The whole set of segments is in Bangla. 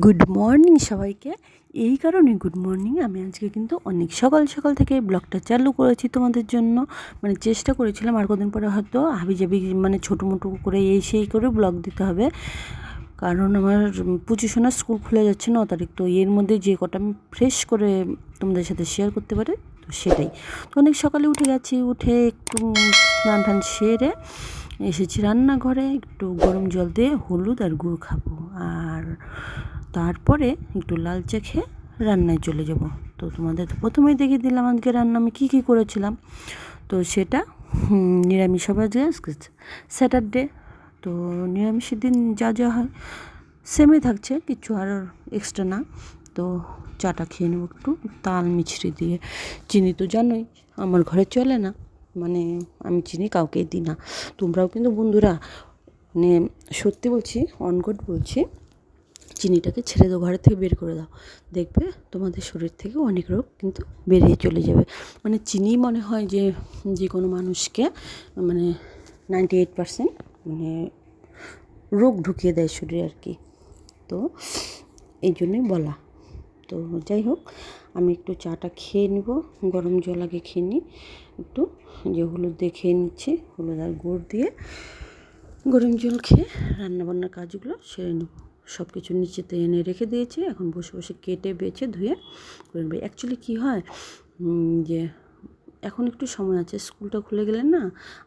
গুড মর্নিং সবাইকে। এই কারণে গুড মর্নিং, আমি আজকে কিন্তু অনেক সকাল সকাল থেকে ব্লগটা চালু করেছি তোমাদের জন্য। মানে চেষ্টা করেছিলাম আর কদিন পরে হয়তো হাবিজাবি মানে ছোটো মোটো করে এই সেই করে ব্লগ দিতে হবে, কারণ আমার পুচুসোনার স্কুল খুলে যাচ্ছে 9 তারিখ। তো এর মধ্যে যে কটা আমি ফ্রেশ করে তোমাদের সাথে শেয়ার করতে পারি তো সেটাই। তো অনেক সকালে উঠে গেছি, উঠে একটু স্নান টান সেরে এসেছি রান্নাঘরে, একটু গরম জল দিয়ে হলুদ আর গুড় খাবো, আর তারপরে একটু লাল চা খেয়ে রান্নায় চলে যাব। তো তোমাদের তো প্রথমেই দেখিয়ে দিলাম আজকে রান্না আমি কী কী করেছিলাম। তো সেটা নিরামিষ হবে আজকে স্যাটারডে। তো নিরামিষের দিন যা যা হয় সেমই থাকছে, কিছু আর এক্সট্রা না। তো চাটা খেয়ে নেব একটু তাল মিছরি দিয়ে। চিনি তো জানোই আমার ঘরে চলে না, মানে আমি চিনি কাউকেই দিই না। তোমরাও কিন্তু বন্ধুরা, মানে সত্যি বলছি, অনগড বলছি, চিনিটাকে ছেড়ে দাও, ঘরের থেকে বের করে দাও, দেখবে তোমাদের শরীর থেকে অনেক রোগ কিন্তু বেরিয়ে চলে যাবে। মানে চিনি মনে হয় যে যে কোনো মানুষকে মানে 98% মানে রোগ ঢুকিয়ে দেয় শরীরে আর কি। তো এই জন্যই বলা। তো যাই হোক, আমি একটু চাটা খেয়ে নেব, গরম জল আগে খেয়ে নিই, একটু যে হলুদ দিয়ে খেয়ে নিচ্ছি, হলুদ আর গুড় দিয়ে গরম জল খেয়ে রান্নাবান্নার কাজগুলো সেরে নেব। সব কিছু নিচেতে এনে রেখে দিয়েছি, এখন বসে বসে কেটে বেছে ধুয়ে করে নেব। অ্যাকচুয়ালি কী হয় যে এখন একটু সময় আছে, স্কুলটা খুলে গেলে না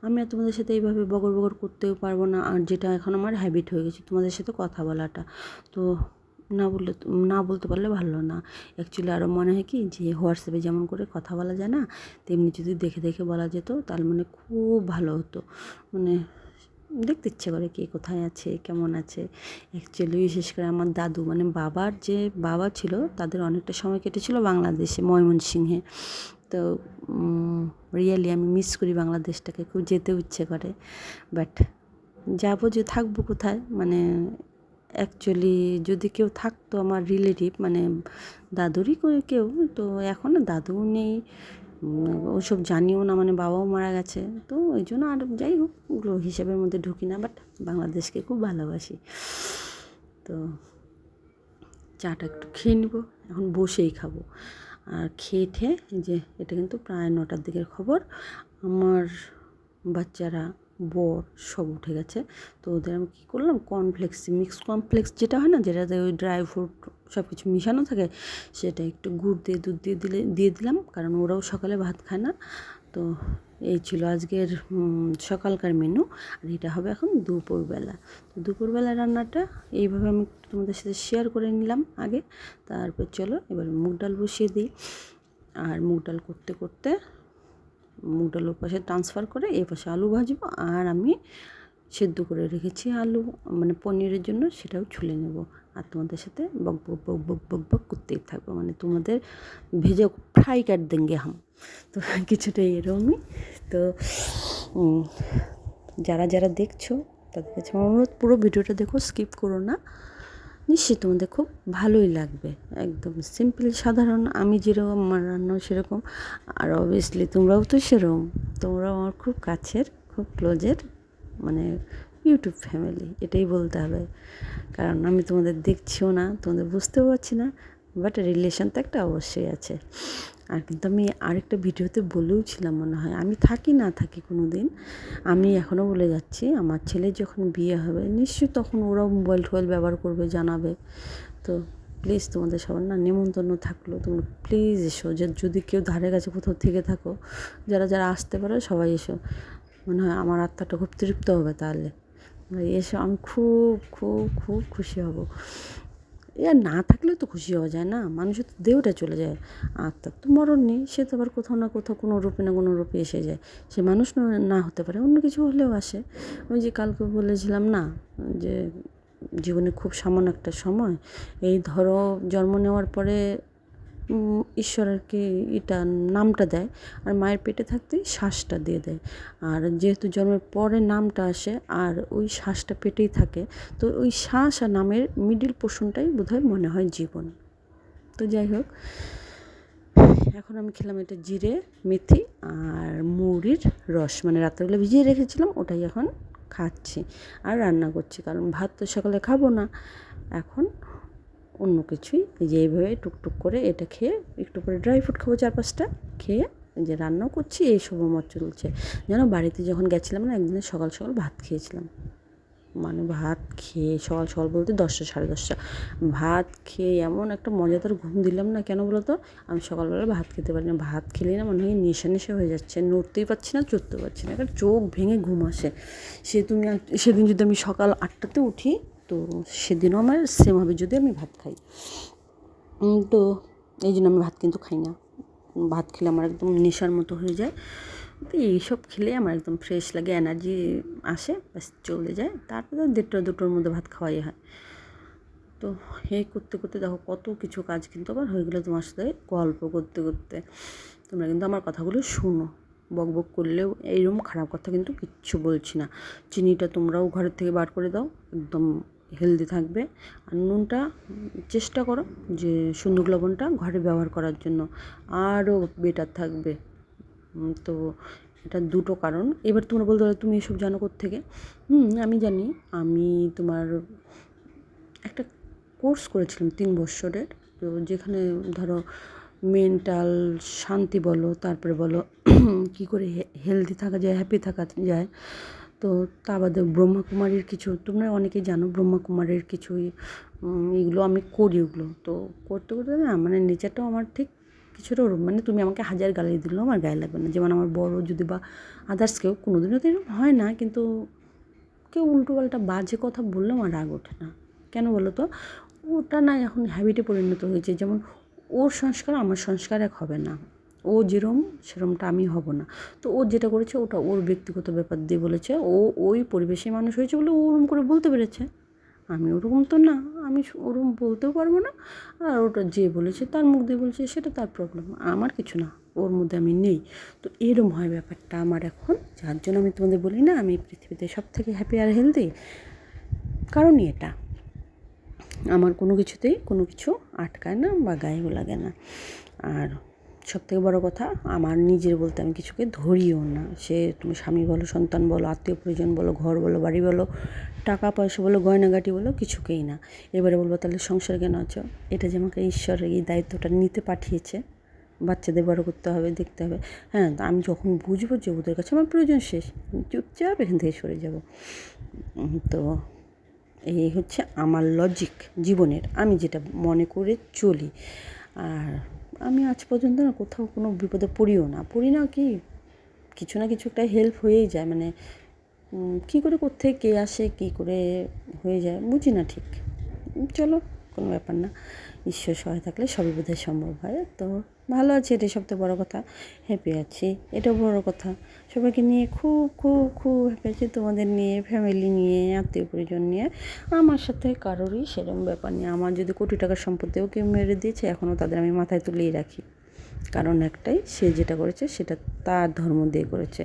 আমি আর তোমাদের সাথে এইভাবে বগর বগর করতেও পারবো না। আর যেটা এখন আমার হ্যাবিট হয়ে গেছে তোমাদের সাথে কথা বলাটা, তো না বলতে পারলে ভালো না। অ্যাকচুয়ালি আরও মনে হয় কি যে হোয়াটসঅ্যাপে যেমন করে কথা বলা যায় না, তেমনি যদি দেখে দেখে বলা যেত তাহলে মানে খুব ভালো হতো। মানে দেখতে ইচ্ছে করে কে কোথায় আছে, কেমন আছে। অ্যাকচুয়ালি বিশেষ করে আমার দাদু, মানে বাবার যে বাবা ছিল, তাদের অনেকটা সময় কেটেছিল বাংলাদেশে, ময়মনসিংহে। তো রিয়েলি আমি মিস করি বাংলাদেশটাকে, খুব যেতেও ইচ্ছে করে। বাট যাবো যে থাকবো কোথায়, মানে অ্যাকচুয়ালি যদি কেউ থাকতো আমার রিলেটিভ, মানে দাদুরই করে কেউ, তো এখন দাদুও নেই, ওসব জানিও না, মানে বাবাও মারা গেছে। তো ওই জন্য আর যাই হোক ওগুলো হিসেবের মধ্যে ঢুকি না, বাট বাংলাদেশকে খুব ভালোবাসি। তো চাটা একটু খেয়ে নেব, এখন বসেই খাবো। আর খেয়ে ঠেয়ে যে এটা কিন্তু প্রায় 9টার দিকের খবর, আমার বাচ্চারা বর সব উঠে গেছে। তো ওদের আমি কী করলাম, মিক্স কর্নফ্লেক্স যেটা হয় না, যেটাতে ওই ড্রাই ফ্রুট সব কিছু মিশানো থাকে, সেটা একটু গুড় দিয়ে দুধ দিয়ে দিলাম, কারণ ওরাও সকালে ভাত খায় না। তো এই ছিল আজকের সকালকার মেনু। আর এটা হবে এখন দুপুরবেলা। তো দুপুরবেলা রান্নাটা এইভাবে আমি তোমাদের সাথে শেয়ার করে নিলাম আগে। তারপর চলো এবার মুগ ডাল বসিয়ে দিই। আর মুগ ডাল করতে করতে মুগ ডাল পাশে ট্রান্সফার করে এই পাশে আলু ভাজবো। আর আমি সেদ্ধ করে রেখেছি আলু, মানে পনিরের জন্য, সেটাও ছুলে নেব। আর তোমাদের সাথে বক বক বক বক বক বক করতেই থাকবো, মানে তোমাদের ভেজে ফ্রাই কাট দেंगे হাম। তো কিছুটা এরকমই। তো যারা যারা দেখছো তাদের কাছে আমার অনুরোধ, পুরো ভিডিওটা দেখো, স্কিপ করো না, নিশ্চয়ই তোমাদের খুব ভালোই লাগবে। একদম সিম্পল সাধারণ, আমি যেরকম আমার রান্নাও সেরকম। আর অবভিয়াসলি তোমরাও তো সেরকম, তোমরাও আমার খুব কাছের, খুব ক্লোজের, মানে ইউটিউব ফ্যামিলি, এটাই বলতে হবে। কারণ আমি তোমাদের দেখছিও না, তোমাদের বুঝতেও পারছি না, বাট রিলেশন তো একটা অবশ্যই আছে। আর কিন্তু আমি আরেকটা ভিডিওতে বলেও ছিলাম মনে হয়, আমি থাকি না থাকি কোনো দিন, আমি এখনও বলে যাচ্ছি, আমার ছেলের যখন বিয়ে হবে নিশ্চয়ই তখন ওরাও মোবাইল টোবাইল ব্যবহার করবে, জানাবে। তো প্লিজ তোমাদের সবার না নিমন্ত্রণ থাকলো, তোমরা প্লিজ এসো। যদি কেউ ধারে কাছে কোথাও থেকে থাকো, যারা যারা আসতে পারো সবাই এসো, মনে হয় আমার আত্মাটা খুব তৃপ্ত হবে। তাহলে এসো, আমি খুব খুব খুব খুশি হব। আর না থাকলেও তো খুশি হওয়া যায় না, মানুষের তো দেহটা চলে যায়, আত্মার তো মরণ নেই, সে তো আবার কোথাও না কোথাও কোনো রূপে না কোনো রূপে এসে যায়। সে মানুষ না হতে পারে, অন্য কিছু হলেও আসে। ওই যে কালকে বলেছিলাম না যে জীবনে খুব সামান্য একটা সময়, এই ধরো জন্ম নেওয়ার পরে ঈশ্বর আর কি এটা নামটা দেয়, আর মায়ের পেটে থাকতেই শ্বাসটা দিয়ে দেয়। আর যেহেতু জন্মের পরে নামটা আসে আর ওই শ্বাসটা পেটেই থাকে, তো ওই শ্বাস আর নামের মিডিল পোর্শনটাই বোধহয় মনে হয় জীবন। তো যাই হোক, এখন আমি খেলাম এটা জিরে মেথি আর মুড়ির রস, মানে রাত্রেবেলা ভিজিয়ে রেখেছিলাম, ওটাই এখন খাচ্ছি আর রান্না করছি, কারণ ভাত তো সকালে খাবো না। এখন অন্য কিছুই এই যে এইভাবে টুকটুক করে এটা খেয়ে একটু করে ড্রাই ফ্রুট খাবো 4-5টা, খেয়ে যে রান্নাও করছি এইসব আমার চলছে। যেন বাড়িতে যখন গেছিলাম না একদিন সকাল সকাল ভাত খেয়েছিলাম, মানে ভাত খেয়ে সকাল সকাল বলতে 10টা 10:30 ভাত খেয়ে এমন একটা মজাদার ঘুম দিলাম না, কেন বলো তো? আমি সকালবেলা ভাত খেতে পারি না, ভাত খেলেই না মনে হয় নেশা নেশা হয়ে যাচ্ছে, নড়তেই পারছি না, চড়তেও পারছি না, একটা চোখ ভেঙে ঘুম আসে। সেদিন যদি আমি সকাল 8টাতে উঠি তো সেদিনও আমার সেম হবে যদি আমি ভাত খাই। তো এই জন্য আমি ভাত কিন্তু খাই না, ভাত খেলে আমার একদম নেশার মতো হয়ে যায়। তো এইসব খেলে আমার একদম ফ্রেশ লাগে, এনার্জি আসে, ব্যাস চলে যায়। তারপরে 1:30-2টোর মধ্যে ভাত খাওয়াই হয়। তো এই করতে করতে দেখো কত কিছু কাজ কিন্তু আবার হয়ে গেলো তোমার সাথে গল্প করতে করতে। তোমরা কিন্তু আমার কথাগুলো শুনো, বক বক করলেও এইরকম খারাপ কথা কিন্তু কিচ্ছু বলছি না। চিনিটা তোমরাও ঘরের থেকে বার করে দাও, একদম হেলদি থাকবে। আর নুনটা চেষ্টা করো যে সিন্দুক লবণটা ঘরে ব্যবহার করার জন্য, আরও বেটার থাকবে। তো এটা দুটো কারণ। এবার তোমরা বলতে পারো তুমি এসব জানো কোত্থেকে? আমি জানি, আমি তোমার একটা কোর্স করেছিলাম 3 বছরের, তো যেখানে ধরো মেন্টাল শান্তি বলো, তারপরে বলো কী করে হেলদি থাকা যায়, হ্যাপি থাকা যায়। তো তা বাদে ব্রহ্মাকুমারীর কিছু, তোমরা অনেকেই জানো ব্রহ্মাকুমারীর কিছু এগুলো আমি করি। ওগুলো তো করতে করতে না মানে নেচারটাও আমার ঠিক কিছুটা ওরকম, মানে তুমি আমাকে 1000 গালি দিলেও আমার গায়ে লাগবে না। যেমন আমার বড় যদি বা আদার্স কেউ কোনোদিনও তো এরকম হয় না, কিন্তু কেউ উল্টোপাল্টা বাজে কথা বললেও আমার রাগ ওঠে না। কেন বলো তো? ওটা না এখন হ্যাবিটে পরিণত হয়েছে। যেমন ওর সংস্কার আমার সংস্কার এক হবে না, ও যেরম সেরমটা আমি হব না। তো ও যেটা করেছে ওটা ওর ব্যক্তিগত ব্যাপার দিয়ে বলেছে, ও ওই পরিবেশে মানুষ হয়েছে বলে ও ওরম করে বলতে পেরেছে। আমি ওরকম তো না, আমি ওরকম বলতেও পারবো না। আর ওটা যে বলেছে তার মুখ দিয়ে বলেছে সেটা তার প্রবলেম, আমার কিছু না, ওর মধ্যে আমি নেই। তো এরম হয় ব্যাপারটা আমার এখন, যার জন্য আমি তোমাদের বলি না আমি পৃথিবীতে সবথেকে হ্যাপি আর হেলদি, কারণই এটা। আমার কোনো কিছুতেই কোনো কিছু আটকায় না বা গায়েও লাগে না। আর সবথেকে বড় কথা, আমার নিজের বলতে আমি কিছুকে ধরিও না। সে তুমি স্বামী বলো, সন্তান বলো, আত্মীয় পরিজন বলো, ঘর বলো, বাড়ি বলো, টাকা পয়সা বলো, গয়নাগাটি বলো, কিছুকেই না। এবারে বলবো তাহলে সংসারে কেন আছো? এটা যে আমাকে ঈশ্বর এই দায়িত্বটা নিতে পাঠিয়েছে, বাচ্চাদের বড় করতে হবে, দেখতে হবে। হ্যাঁ, আমি যখন বুঝবো যে ওদের কাছে আমার প্রয়োজন শেষ, চুপচাপ এখান থেকে সরে যাব। তো এই হচ্ছে আমার লজিক জীবনের, আমি যেটা মনে করে চলি। আর আমি আজ পর্যন্ত না কোথাও কোনো বিপদে পড়ি না, কি কিছু না কিছু একটা হেল্প হয়েই যায়। মানে কী করে কোত্থেকে কে আসে কী করে হয়ে যায় বুঝি না ঠিক। চলো, কোনো ব্যাপার না, ঈশ্বর সহায় থাকলে সবই বোধহয় সম্ভব হয়। তো ভালো আছি, এটাই সবথেকে বড়ো কথা। হ্যাপি আছি, এটাও বড়ো কথা। সবাইকে নিয়ে খুব খুব খুব হ্যাপি আছি, তোমাদের নিয়ে, ফ্যামিলি নিয়ে, আত্মীয় পরিজন নিয়ে। আমার সাথে কারোরই সেরকম ব্যাপার নেই। আমার যদি কোটি টাকার সম্পত্তিও কেউ মেরে দিয়েছে, এখনও তাদের আমি মাথায় তুলেই রাখি। কারণ একটাই, সে যেটা করেছে সেটা তার ধর্ম দিয়ে করেছে,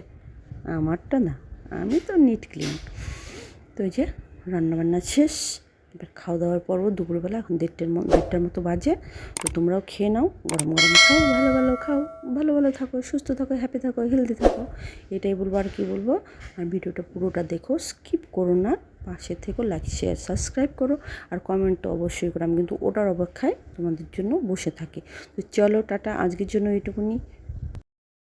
আমারটা না। আমি তো নিট ক্লিন। তো এই যে রান্নাবান্না শেষ, এবার খাওয়া দাওয়ার পর্ব দুপুরবেলা, এখন 1:30টার মতো বাজে। তো তোমরাও খেয়ে নাও, গরম গরম খাও, ভালো ভালো খাও, ভালো ভালো থাকো, সুস্থ থাকো, হ্যাপি থাকো, হেলদি থাকো, এটাই বলবো। আর কী বলবো? আর ভিডিওটা পুরোটা দেখো, স্কিপ করো না, পাশে থেকো, লাইক শেয়ার সাবস্ক্রাইব করো, আর কমেন্ট তো অবশ্যই করো। আমি কিন্তু ওটার অপেক্ষায় তোমাদের জন্য বসে থাকি। তো চলো টাটা, আজকের জন্য এইটুকুনি।